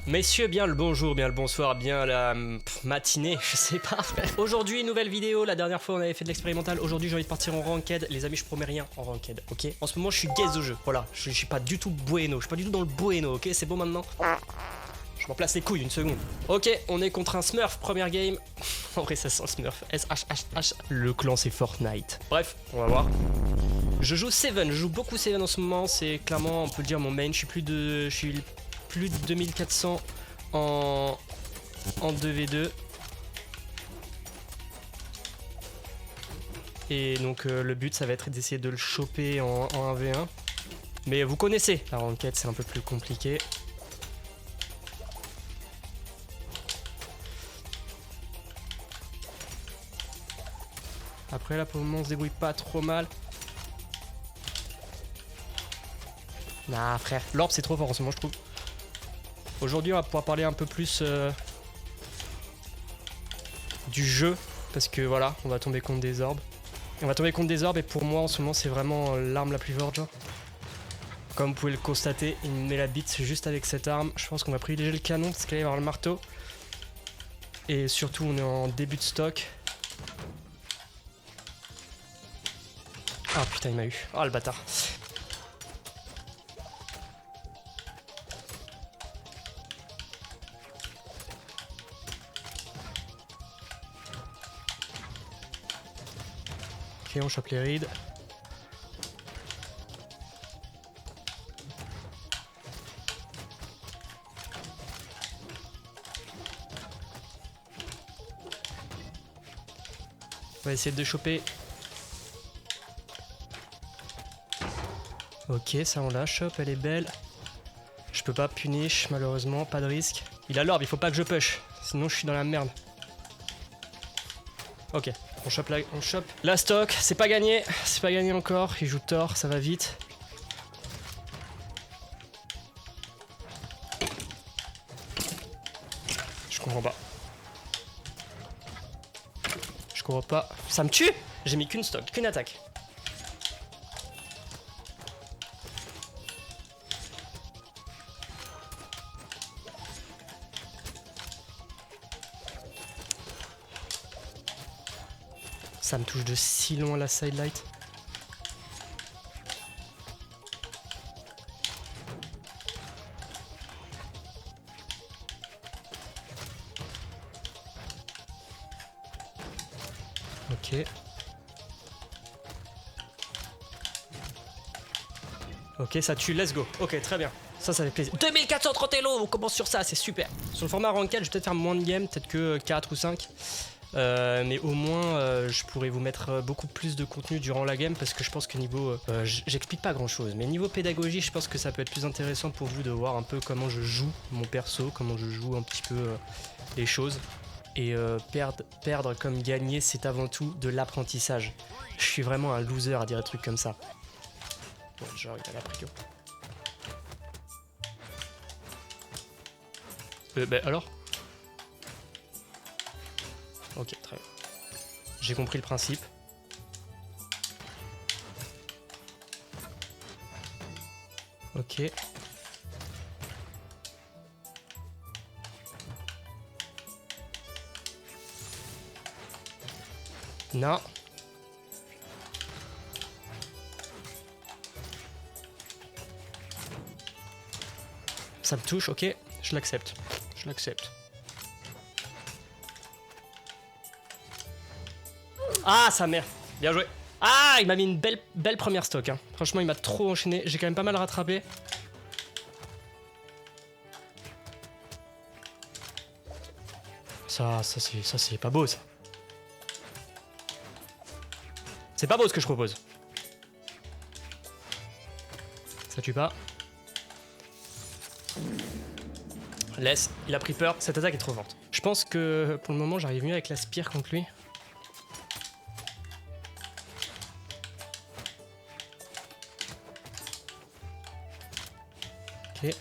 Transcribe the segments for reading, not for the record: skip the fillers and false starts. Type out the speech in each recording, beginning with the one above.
Messieurs, bien le bonjour, bien le bonsoir, bien la matinée, je sais pas. Aujourd'hui, nouvelle vidéo. La dernière fois, on avait fait de l'expérimental. Aujourd'hui, j'ai envie de partir en ranked. Les amis, je promets rien en ranked, ok? En ce moment, je suis gaze au jeu. Voilà, je suis pas du tout bueno. Je suis pas du tout dans le bueno, ok? C'est bon maintenant? Je m'en place les couilles une seconde. Ok, on est contre un Smurf, première game. En vrai, ça sent Smurf. S-H-H-H. Le clan, c'est Fortnite. Bref, on va voir. Je joue Seven, je joue beaucoup Seven en ce moment. C'est clairement, on peut le dire, mon main. Je suis plus de 2400 en 2v2. Et donc le but ça va être d'essayer de le choper en 1v1. Mais vous connaissez, la ranked c'est un peu plus compliqué. Après là pour le moment on se débrouille pas trop mal. Nah frère, l'orbe c'est trop fort en ce moment je trouve. Aujourd'hui on va pouvoir parler un peu plus du jeu. Parce que voilà, on va tomber contre des orbes. On va tomber contre des orbes et pour moi en ce moment c'est vraiment l'arme la plus forte genre. Comme vous pouvez le constater, il me met la bite juste avec cette arme. Je pense qu'on va privilégier le canon parce qu'il va y avoir le marteau. Et surtout on est en début de stock. Ah putain il m'a eu. Oh le bâtard. Ok, on chope les rides. On va essayer de choper. Ok, ça on la chope, elle est belle. Je peux pas punish malheureusement, pas de risque. Il a l'orbe, il faut pas que je push, sinon je suis dans la merde. Ok, on chope la stock, c'est pas gagné encore, il joue Thor, ça va vite. Je comprends pas. Je comprends pas. Ça me tue! J'ai mis qu'une stock, qu'une attaque. Ça me touche de si loin la sidelight. Ok. Ok, ça tue, let's go. Ok, très bien. Ça fait plaisir. 2430 Elo, on commence sur ça, c'est super. Sur le format ranked, je vais peut-être faire moins de games, peut-être que 4 ou 5. Mais au moins, je pourrais vous mettre beaucoup plus de contenu durant la game parce que je pense que niveau... j'explique pas grand-chose, mais niveau pédagogie, je pense que ça peut être plus intéressant pour vous de voir un peu comment je joue mon perso, comment je joue un petit peu les choses. Et perdre comme gagner, c'est avant tout de l'apprentissage. Je suis vraiment un loser à dire des trucs comme ça. Bon, genre, il a la prio. Bah alors? Ok, très bien. J'ai compris le principe. Ok. Non. Ça me touche, ok. Je l'accepte. Je l'accepte. Ah, sa mère. Bien joué. Ah, il m'a mis une belle première stock. Hein. Franchement, il m'a trop enchaîné. J'ai quand même pas mal rattrapé. Ça c'est pas beau, ça. C'est pas beau ce que je propose. Ça tue pas. Laisse, il a pris peur. Cette attaque est trop forte. Je pense que pour le moment, j'arrive mieux avec la spire contre lui. Ok.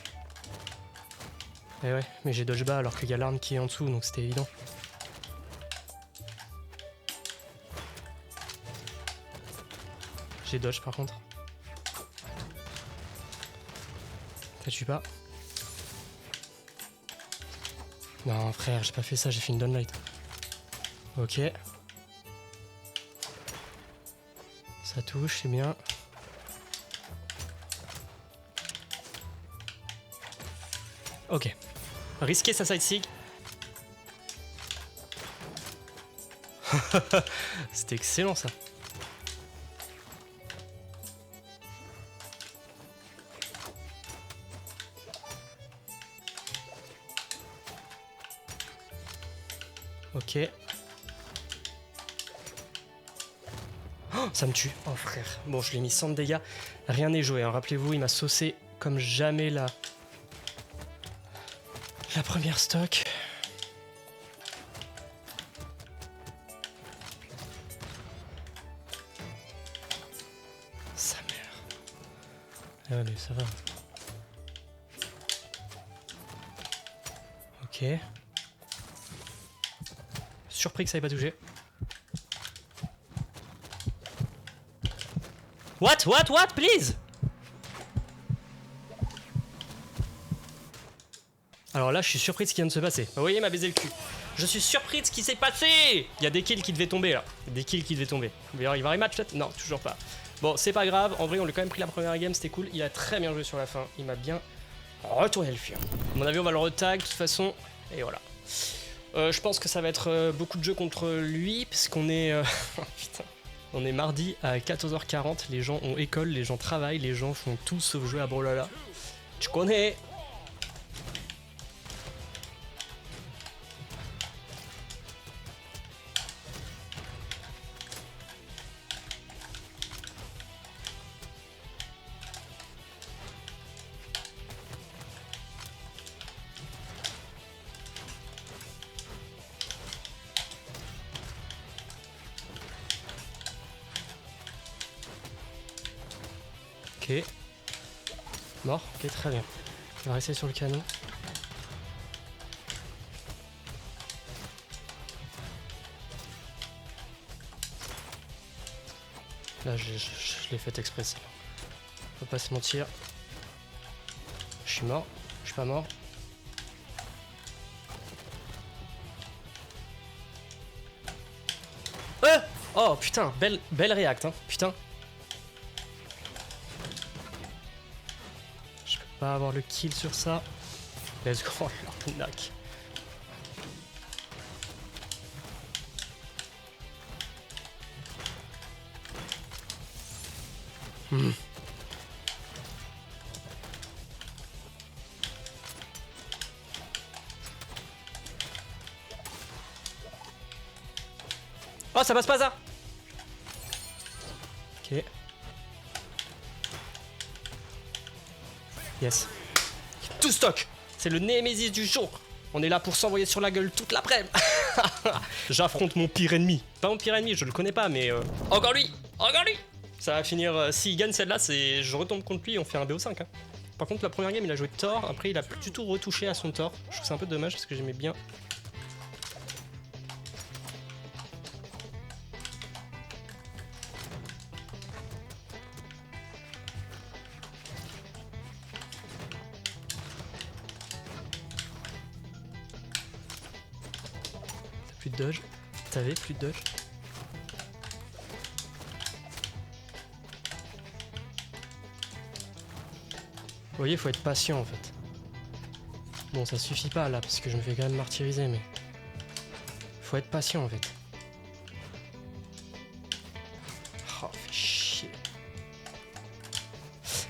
Eh ouais, mais j'ai dodge bas alors qu'il y a l'arme qui est en dessous, donc c'était évident. J'ai dodge par contre. Ça tue pas. Non frère, j'ai pas fait ça, j'ai fait une downlight. Ok. Ça touche, c'est bien. Ok. Risquer sa side sig. C'était excellent ça. Ok. Oh, ça me tue. Oh frère. Bon, je lui ai mis 100 de dégâts. Rien n'est joué. Hein. Rappelez-vous, il m'a saucé comme jamais la première stock. Sa mère. Allez, ça va. Ok. Surpris que ça ait pas touché. What, please? Alors là, je suis surpris de ce qui vient de se passer. Vous voyez, m'a baisé le cul. Je suis surpris de ce qui s'est passé. Il y a des kills qui devaient tomber là. Des kills qui devaient tomber. Il va y avoir rematch peut-être? Non, toujours pas. Bon, c'est pas grave. En vrai, on lui a quand même pris la première game. C'était cool. Il a très bien joué sur la fin. Il m'a bien retourné le fier. À mon avis, on va le retag de toute façon. Et voilà. Je pense que ça va être beaucoup de jeux contre lui. Parce qu'on est... Putain. On est mardi à 14h40. Les gens ont école, les gens travaillent, les gens font tout sauf jouer à Brawlhalla. Tu connais? Ok. Mort. Ok, très bien. On va rester sur le canon. Là, je l'ai fait exprès, ça. Faut pas se mentir. Je suis mort. Je suis pas mort. Oh putain, belle react, hein. Putain. Je peux pas avoir le kill sur ça. Let's go, l'arnaque. Oh, ça passe pas ça. Ok. Yes. Tout stock. C'est le Némésis du jour. On est là pour s'envoyer sur la gueule toute l'après-midi. J'affronte mon pire ennemi. Pas mon pire ennemi, je le connais pas, mais... Encore lui. Encore lui. Ça va finir... S'il gagne celle-là, c'est... Je retombe contre lui et on fait un BO5. Hein. Par contre, la première game, il a joué Thor. Après, il a plus du tout retouché à son Thor. Je trouve que c'est un peu dommage parce que j'aimais bien... Plus de dodge. T'avais plus de dodge. Vous voyez, faut être patient en fait. Bon, ça suffit pas là parce que je me fais quand même martyriser, mais faut être patient en fait. Oh, fait chier.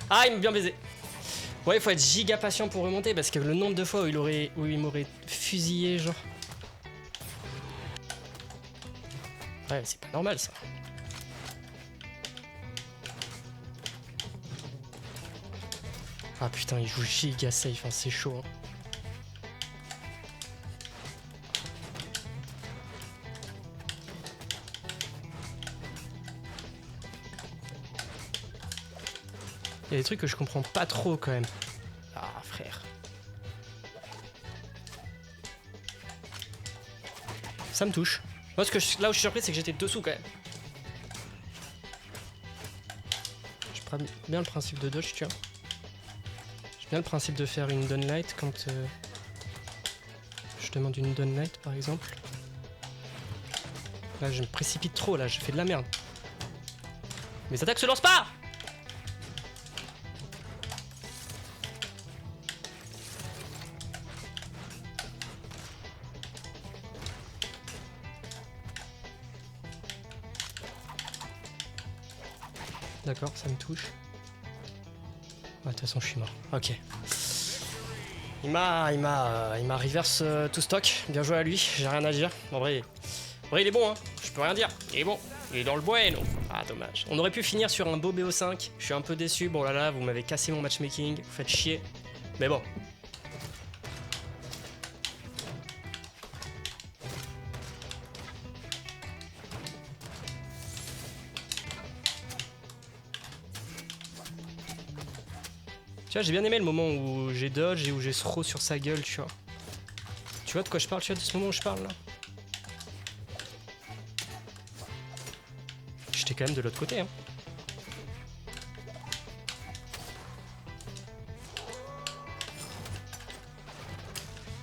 Ah, il m'a bien baisé. Ouais, il faut être giga patient pour remonter parce que le nombre de fois où il m'aurait fusillé, genre. Ouais, c'est pas normal ça. Ah putain, il joue giga safe, hein, c'est chaud. Hein. Il y a des trucs que je comprends pas trop quand même. Ah frère. Ça me touche. Moi, là où je suis surpris, c'est que j'étais dessous quand même. Je prends bien le principe de dodge, tu vois. J'aime bien le principe de faire une downlight quand Je demande une Dawn Light par exemple. Là je me précipite trop, là je fais de la merde. Mes attaques se lancent pas! D'accord, ça me touche. De toute façon je suis mort. Ok. Il m'a reverse tout stock. Bien joué à lui, j'ai rien à dire. En vrai, il est bon, hein. Je peux rien dire. Il est bon. Il est dans le bueno. Ah, dommage. On aurait pu finir sur un beau BO5. Je suis un peu déçu. Bon là là, vous m'avez cassé mon matchmaking. Vous faites chier. Mais bon. Tu vois, j'ai bien aimé le moment où j'ai dodge et où j'ai throw sur sa gueule, tu vois. Tu vois de quoi je parle, tu vois de ce moment où je parle là? J'étais quand même de l'autre côté, hein.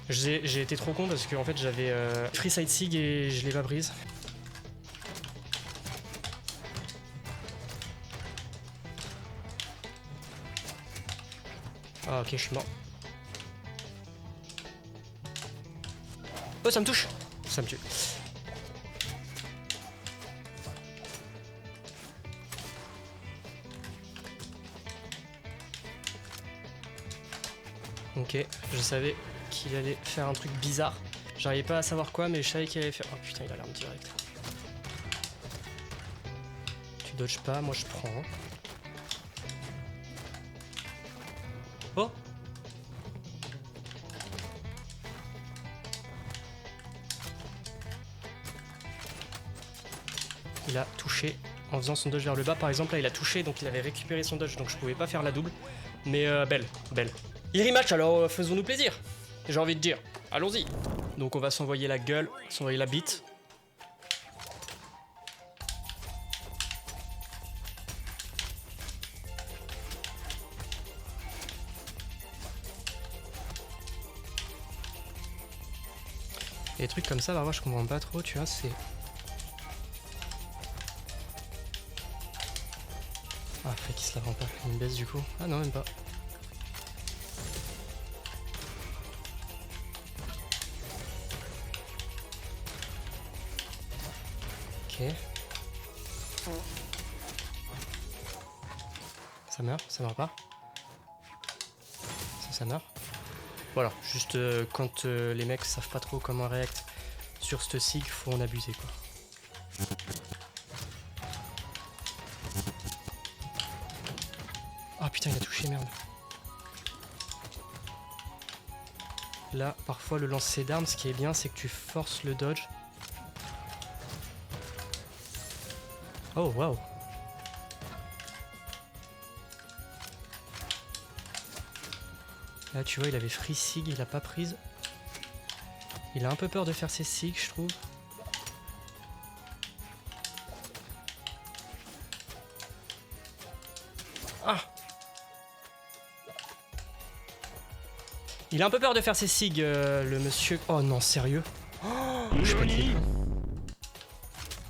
J'ai été trop con parce que en fait j'avais free side sig et je l'ai pas prise. Ah ok, je suis mort. Oh, ça me touche. Ça me tue. Ok, je savais qu'il allait faire un truc bizarre. J'arrivais pas à savoir quoi, mais je savais qu'il allait faire... Oh putain, il a l'arme direct. Tu dodges pas, moi je prends. Oh! Il a touché en faisant son dodge vers le bas, par exemple. Là, il a touché, donc il avait récupéré son dodge, donc je pouvais pas faire la double. Mais belle. Il rematch, alors faisons-nous plaisir. J'ai envie de dire, allons-y. Donc on va s'envoyer la gueule, s'envoyer la bite. Et des trucs comme ça, bah moi je comprends pas trop, tu vois, c'est... Ah, fait qu'il se la rend pas, il me baisse du coup. Ah non, même pas. Ok. Ça meurt pas. Ça meurt. Voilà, juste quand les mecs savent pas trop comment react sur ce sig, faut en abuser quoi. Ah putain, il a touché, merde. Là, parfois le lancer d'armes, ce qui est bien, c'est que tu forces le dodge. Oh waouh. Là tu vois, il avait free sig, il a pas prise. Il a un peu peur de faire ses sig, je trouve. Ah! Il a un peu peur de faire ses sig, le monsieur. Oh non, sérieux? Oh, je peux te...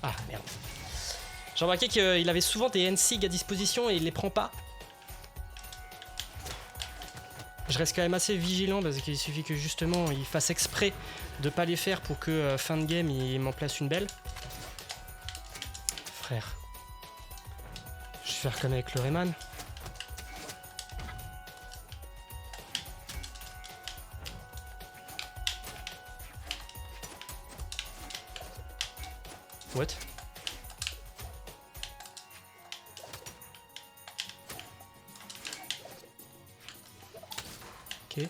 Ah merde. J'ai remarqué qu'il avait souvent des N-sig à disposition et il les prend pas. Je reste quand même assez vigilant parce qu'il suffit que justement il fasse exprès de pas les faire pour que fin de game il m'en place une belle. Frère. Je vais faire comme avec le Rayman. What? Ok.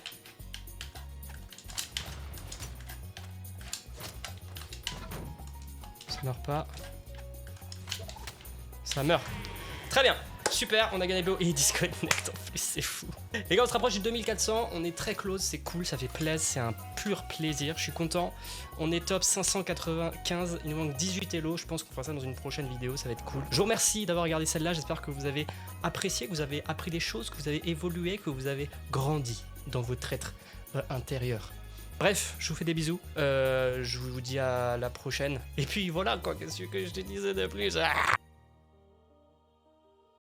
Ça meurt pas. Ça meurt. Très bien. Super, on a gagné BO et disconnect en plus, c'est fou. Les gars, on se rapproche du 2400, on est très close, c'est cool, ça fait plaisir, c'est un pur plaisir, je suis content. On est top 595, il nous manque 18 Elo, je pense qu'on fera ça dans une prochaine vidéo, ça va être cool. Je vous remercie d'avoir regardé celle-là, j'espère que vous avez apprécié, que vous avez appris des choses, que vous avez évolué, que vous avez grandi dans votre être intérieur. Bref, je vous fais des bisous. Je vous dis à la prochaine. Et puis voilà, quoi, qu'est-ce que je te disais de plus?